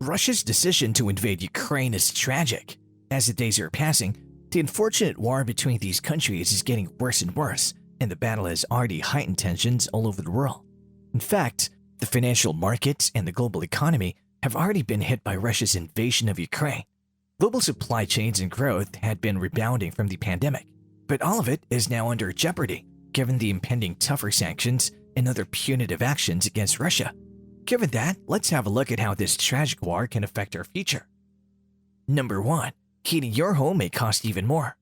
Russia's decision to invade Ukraine is tragic. As the days are passing, the unfortunate war between these countries is getting worse and worse, and the battle has already heightened tensions all over the world. In fact, the financial markets and the global economy have already been hit by Russia's invasion of Ukraine. Global supply chains and growth had been rebounding from the pandemic, but all of it is now under jeopardy, given the impending tougher sanctions and other punitive actions against Russia. Given that, let's have a look at how this tragic war can affect our future. Number 1. Heating your home may cost even more.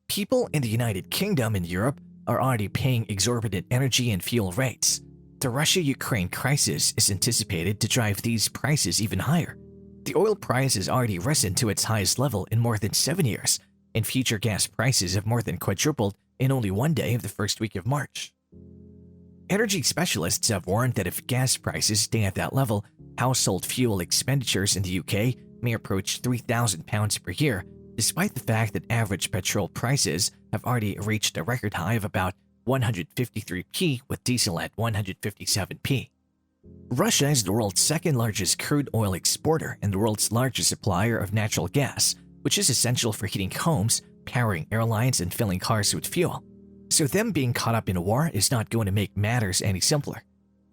People in the United Kingdom and Europe are already paying exorbitant energy and fuel rates. The Russia-Ukraine crisis is anticipated to drive these prices even higher. The oil price has already risen to its highest level in more than 7 years, and future gas prices have more than quadrupled in only one day of the first week of March. Energy specialists have warned that if gas prices stay at that level, household fuel expenditures in the UK may approach £3,000 per year, despite the fact that average petrol prices have already reached a record high of about 153p, with diesel at 157p. Russia is the world's second largest crude oil exporter and the world's largest supplier of natural gas, which is essential for heating homes, powering airlines, and filling cars with fuel. So them being caught up in a war is not going to make matters any simpler.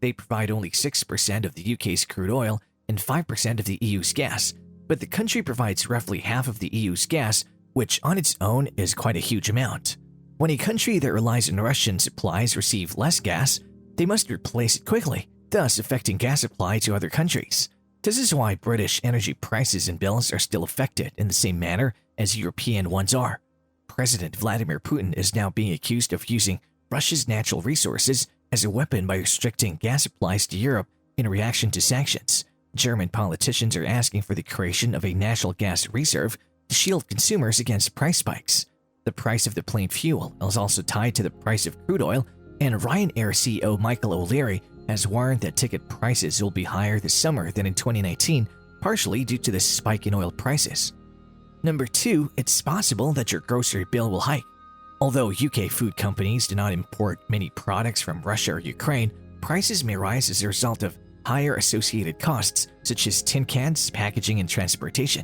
They provide only 6% of the UK's crude oil and 5% of the EU's gas, but the country provides roughly half of the EU's gas, which on its own is quite a huge amount. When a country that relies on Russian supplies receives less gas, they must replace it quickly, thus affecting gas supply to other countries. This is why British energy prices and bills are still affected in the same manner as European ones are. President Vladimir Putin is now being accused of using Russia's natural resources as a weapon by restricting gas supplies to Europe in reaction to sanctions. German politicians are asking for the creation of a natural gas reserve to shield consumers against price spikes. The price of the plain fuel is also tied to the price of crude oil, and Ryanair CEO Michael O'Leary has warned that ticket prices will be higher this summer than in 2019, partially due to the spike in oil prices. Number 2, it's possible that your grocery bill will hike. Although UK food companies do not import many products from Russia or Ukraine, prices may rise as a result of higher associated costs such as tin cans, packaging, and transportation.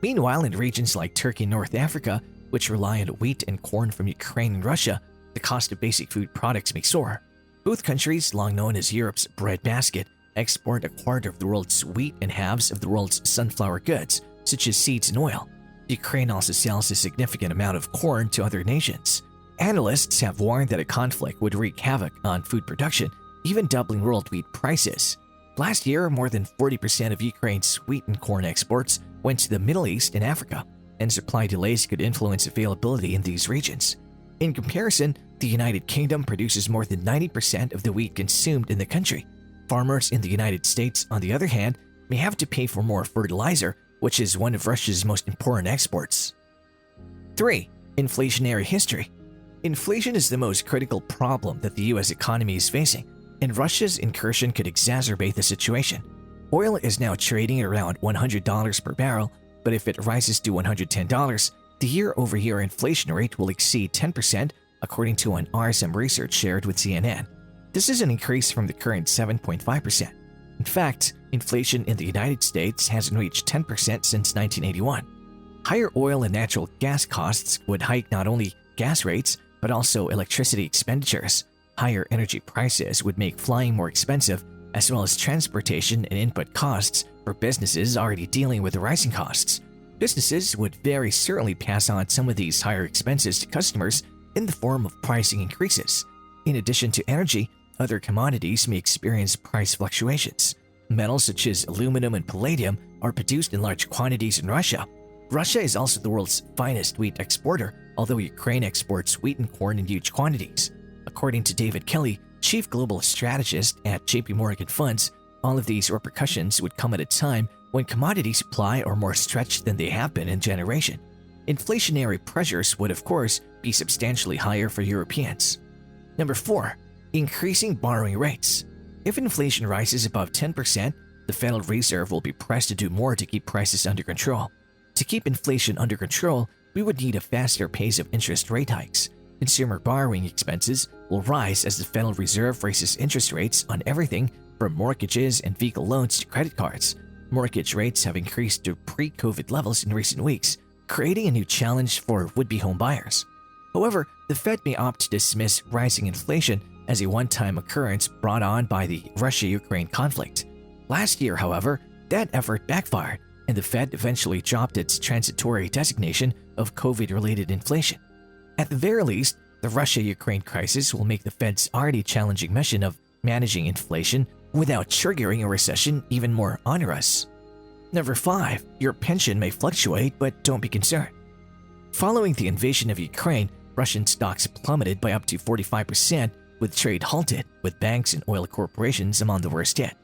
Meanwhile, in regions like Turkey and North Africa, which rely on wheat and corn from Ukraine and Russia, the cost of basic food products may soar. Both countries, long known as Europe's breadbasket, export a quarter of the world's wheat and halves of the world's sunflower goods, such as seeds and oil. Ukraine also sells a significant amount of corn to other nations. Analysts have warned that a conflict would wreak havoc on food production, even doubling world wheat prices. Last year, more than 40% of Ukraine's wheat and corn exports went to the Middle East and Africa, and supply delays could influence availability in these regions. In comparison, the United Kingdom produces more than 90% of the wheat consumed in the country. Farmers in the United States, on the other hand, may have to pay for more fertilizer, which is one of Russia's most important exports. 3. Inflationary history. Inflation is the most critical problem that the US economy is facing, and Russia's incursion could exacerbate the situation. Oil is now trading at around $100 per barrel, but if it rises to $110, the year-over-year inflation rate will exceed 10%, according to an RSM research shared with CNN. This is an increase from the current 7.5%. In fact, inflation in the United States hasn't reached 10% since 1981. Higher oil and natural gas costs would hike not only gas rates, but also electricity expenditures. Higher energy prices would make flying more expensive, as well as transportation and input costs for businesses already dealing with the rising costs. Businesses would very certainly pass on some of these higher expenses to customers in the form of pricing increases. In addition to energy, other commodities may experience price fluctuations. Metals such as aluminum and palladium are produced in large quantities in Russia. Russia is also the world's finest wheat exporter, although Ukraine exports wheat and corn in huge quantities. According to David Kelly, chief global strategist at JP Morgan Funds, all of these repercussions would come at a time when commodity supply are more stretched than they have been in generation. Inflationary pressures would, of course, be substantially higher for Europeans. Number 4. Increasing borrowing rates. If inflation rises above 10%, the Federal Reserve will be pressed to do more to keep prices under control. To keep inflation under control, we would need a faster pace of interest rate hikes. Consumer borrowing expenses will rise as the Federal Reserve raises interest rates on everything from mortgages and vehicle loans to credit cards. Mortgage rates have increased to pre-COVID levels in recent weeks, creating a new challenge for would-be home buyers. However, the Fed may opt to dismiss rising inflation as a one-time occurrence brought on by the Russia-Ukraine conflict. Last year, however, that effort backfired, and the Fed eventually dropped its transitory designation of COVID-related inflation. At the very least, the Russia-Ukraine crisis will make the Fed's already challenging mission of managing inflation without triggering a recession even more onerous. Number 5. Your pension may fluctuate, but don't be concerned. Following the invasion of Ukraine, Russian stocks plummeted by up to 45%, with trade halted, with banks and oil corporations among the worst hit.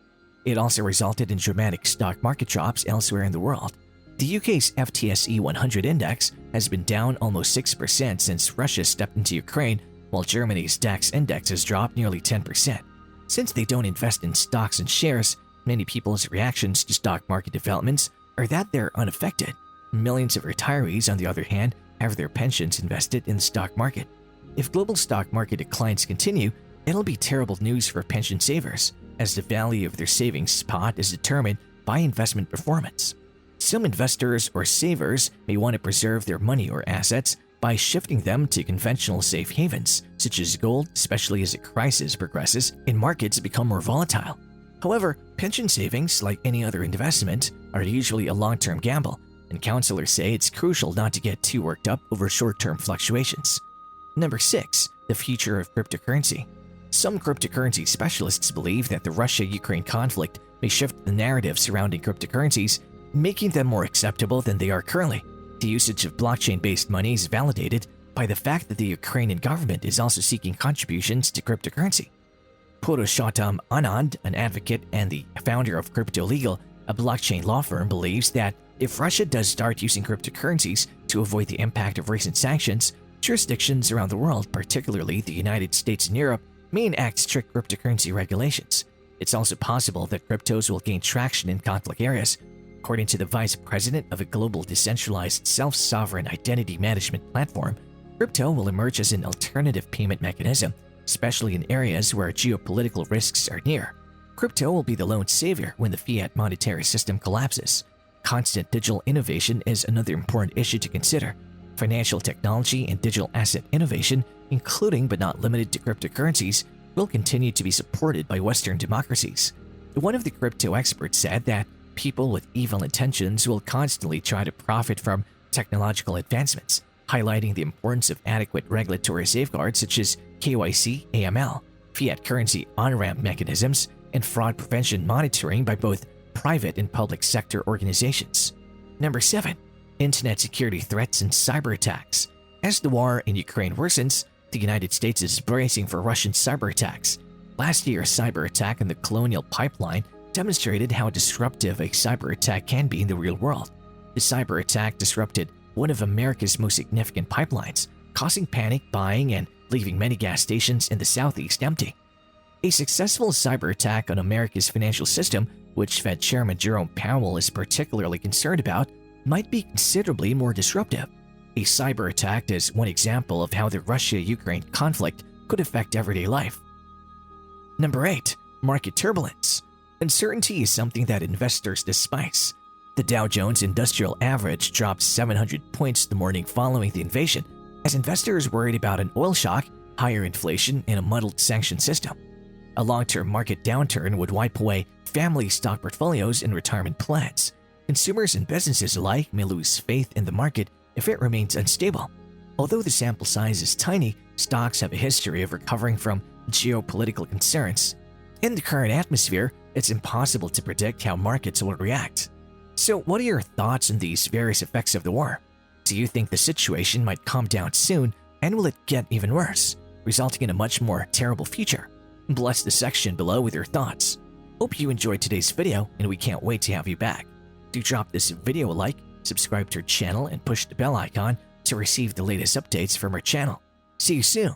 It also resulted in dramatic stock market drops elsewhere in the world. The UK's FTSE 100 index has been down almost 6% since Russia stepped into Ukraine, while Germany's DAX index has dropped nearly 10%. Since they don't invest in stocks and shares, many people's reactions to stock market developments are that they're unaffected. Millions of retirees, on the other hand, have their pensions invested in the stock market. If global stock market declines continue, it'll be terrible news for pension savers, as the value of their savings pot is determined by investment performance. Some investors or savers may want to preserve their money or assets by shifting them to conventional safe havens, such as gold, especially as a crisis progresses and markets become more volatile. However, pension savings, like any other investment, are usually a long-term gamble, and counselors say it's crucial not to get too worked up over short-term fluctuations. Number 6. The future of cryptocurrency. Some cryptocurrency specialists believe that the Russia-Ukraine conflict may shift the narrative surrounding cryptocurrencies, making them more acceptable than they are currently. The usage of blockchain-based money is validated by the fact that the Ukrainian government is also seeking contributions to cryptocurrency. Purushottam Anand, an advocate and the founder of Crypto Legal, a blockchain law firm, believes that if Russia does start using cryptocurrencies to avoid the impact of recent sanctions, jurisdictions around the world, particularly the United States and Europe, may enact strict cryptocurrency regulations. It's also possible that cryptos will gain traction in conflict areas. According to the vice president of a global decentralized self-sovereign identity management platform, crypto will emerge as an alternative payment mechanism, especially in areas where geopolitical risks are near. Crypto will be the lone savior when the fiat monetary system collapses. Constant digital innovation is another important issue to consider. Financial technology and digital asset innovation, including but not limited to cryptocurrencies, will continue to be supported by Western democracies. One of the crypto experts said that people with evil intentions will constantly try to profit from technological advancements, highlighting the importance of adequate regulatory safeguards such as KYC, AML, fiat currency on-ramp mechanisms, and fraud prevention monitoring by both private and public sector organizations. Number 7. Internet security threats and cyber attacks. As the war in Ukraine worsens, the United States is bracing for Russian cyber attacks. Last year's cyber attack on the Colonial Pipeline demonstrated how disruptive a cyber attack can be in the real world. The cyber attack disrupted one of America's most significant pipelines, causing panic buying and leaving many gas stations in the Southeast empty. A successful cyber attack on America's financial system, which Fed Chairman Jerome Powell is particularly concerned about, might be considerably more disruptive. A cyber attack is one example of how the Russia-Ukraine conflict could affect everyday life. Number 8. Market turbulence. Uncertainty is something that investors despise. The Dow Jones Industrial Average dropped 700 points the morning following the invasion, as investors worried about an oil shock, higher inflation, and a muddled sanction system. A long-term market downturn would wipe away family stock portfolios and retirement plans. Consumers and businesses alike may lose faith in the market if it remains unstable. Although the sample size is tiny, stocks have a history of recovering from geopolitical concerns. In the current atmosphere, it's impossible to predict how markets will react. So what are your thoughts on these various effects of the war? Do you think the situation might calm down soon, and will it get even worse, resulting in a much more terrible future? Bless the section below with your thoughts. Hope you enjoyed today's video, and we can't wait to have you back. Do drop this video a like, subscribe to our channel, and push the bell icon to receive the latest updates from our channel. See you soon!